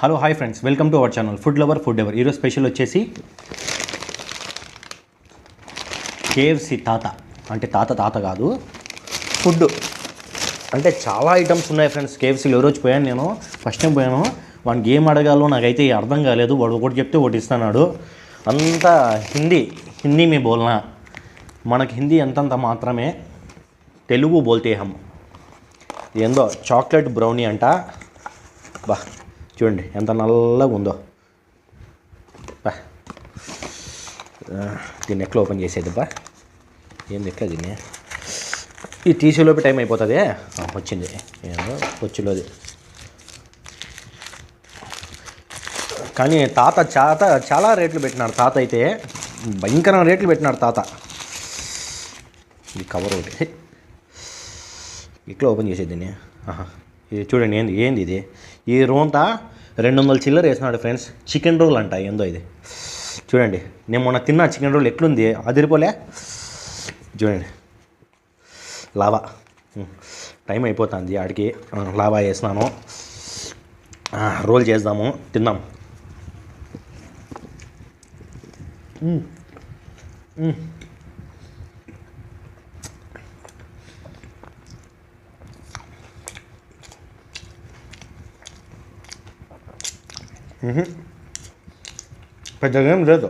Hello hi friends, welcome to our channel food lover food ever. ఈరోజు special వచ్చేసి KFC తాత. అంటే తాత కాదు, ఫుడ్. అంటే చాలా ఐటమ్స్ ఉన్నాయి ఫ్రెండ్స్ కేఎఫ్సీలో. రోజు పోయాను నేను, ఫస్ట్ టైం పోయాను. వానికి ఏం అడగాలో నాకైతే అర్థం కాలేదు. వాడు ఒకటి చెప్తే ఒకటి ఇస్తున్నాడు. అంతా హిందీ మీ బోల్నా. మనకి హిందీ ఎంతంత మాత్రమే, తెలుగు బోల్తే హమ్. ఏందో చాక్లెట్ బ్రౌనీ అంట. బా చూడండి ఎంత నల్లగా ఉందో. బా దీన్ని ఎట్లా ఓపెన్ చేసేది? బా ఏంది ఎట్లా దీన్ని? ఈ టీసీలోపే టైం అయిపోతుంది. వచ్చింది ఏదో వచ్చిలోది. కానీ తాత చాలా రేట్లు పెట్టినాడు. తాత అయితే భయంకరమైన రేట్లు పెట్టినాడు తాత. ఇది కవర్ ఒకటి ఇట్లా ఓపెన్ చేసేది దీన్ని. ఇది చూడండి ఏంది ఇది? ఈ రోంతా 200 చిల్లర వేసినాడు ఫ్రెండ్స్. చికెన్ రోల్ అంట ఏందో ఇది. చూడండి, నేను మొన్న తిన్నా చికెన్ రోల్, ఎట్లుంది? అదిరిపోలే. చూడండి లావా. టైం అయిపోతుంది ఆడికి. లావా వేసినాను. రోల్ చేద్దాము, తిందాం. పెద్దగా ఏం లేదు.